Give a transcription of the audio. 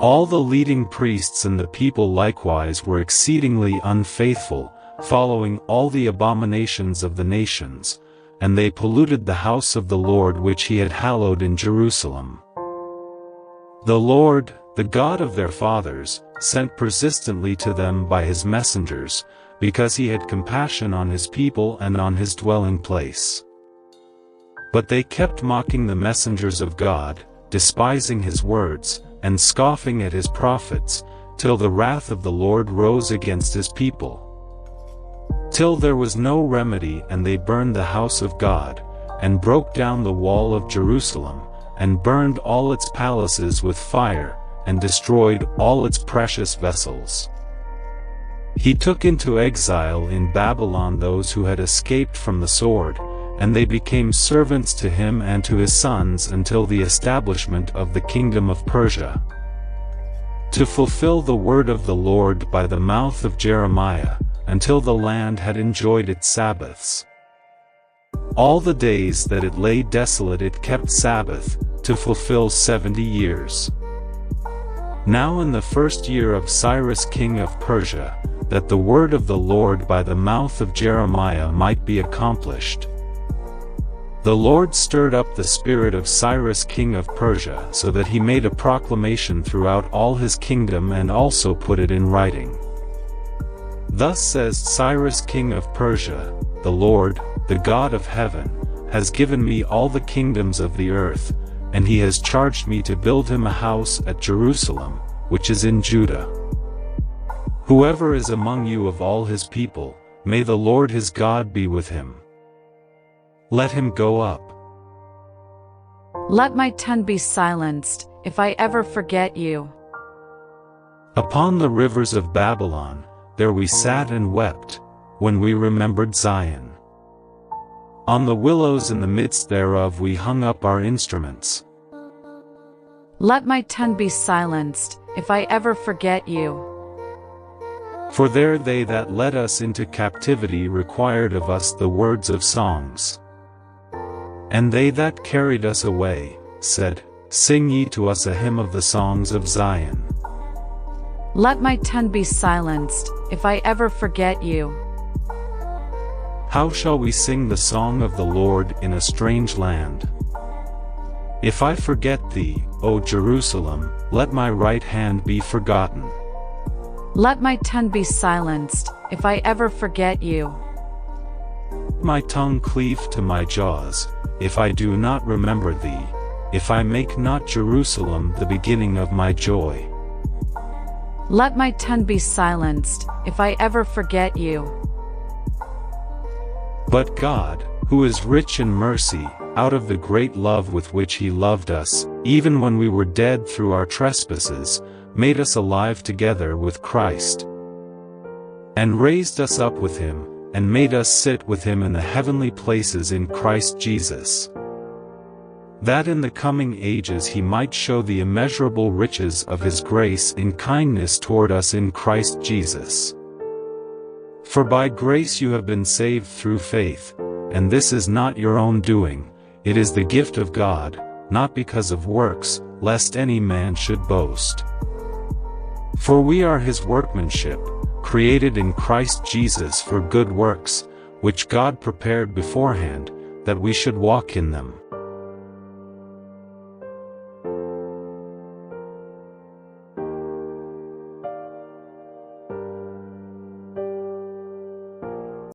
All the leading priests and the people likewise were exceedingly unfaithful, following all the abominations of the nations, and they polluted the house of the Lord which he had hallowed in Jerusalem. The Lord, the God of their fathers, sent persistently to them by his messengers, because he had compassion on his people and on his dwelling place. But they kept mocking the messengers of God, despising his words, and scoffing at his prophets, till the wrath of the Lord rose against his people. Till there was no remedy, and they burned the house of God, and broke down the wall of Jerusalem, and burned all its palaces with fire, and destroyed all its precious vessels. He took into exile in Babylon those who had escaped from the sword, and they became servants to him and to his sons until the establishment of the kingdom of Persia. To fulfill the word of the Lord by the mouth of Jeremiah, until the land had enjoyed its Sabbaths. All the days that it lay desolate it kept Sabbath, to fulfill 70 years. Now in the first year of Cyrus king of Persia, that the word of the Lord by the mouth of Jeremiah might be accomplished. The Lord stirred up the spirit of Cyrus king of Persia so that he made a proclamation throughout all his kingdom and also put it in writing. Thus says Cyrus king of Persia, the Lord, the God of heaven, has given me all the kingdoms of the earth, and he has charged me to build him a house at Jerusalem, which is in Judah. Whoever is among you of all his people, may the Lord his God be with him. Let him go up. Let my tongue be silenced, if I ever forget you. Upon the rivers of Babylon, there we sat and wept, when we remembered Zion. On the willows in the midst thereof we hung up our instruments. Let my tongue be silenced, if I ever forget you. For there they that led us into captivity required of us the words of songs. And they that carried us away, said, Sing ye to us a hymn of the songs of Zion. Let my tongue be silenced, if I ever forget you. How shall we sing the song of the Lord in a strange land? If I forget thee, O Jerusalem, let my right hand be forgotten. Let my tongue be silenced, if I ever forget you. My tongue cleave to my jaws, if I do not remember thee, if I make not Jerusalem the beginning of my joy. Let my tongue be silenced, if I ever forget you. But God, who is rich in mercy, out of the great love with which he loved us, even when we were dead through our trespasses, made us alive together with Christ, and raised us up with him, and made us sit with him in the heavenly places in Christ Jesus, that in the coming ages he might show the immeasurable riches of his grace in kindness toward us in Christ Jesus. For by grace you have been saved through faith, and this is not your own doing, it is the gift of God, not because of works, lest any man should boast. For we are his workmanship, created in Christ Jesus for good works, which God prepared beforehand, that we should walk in them.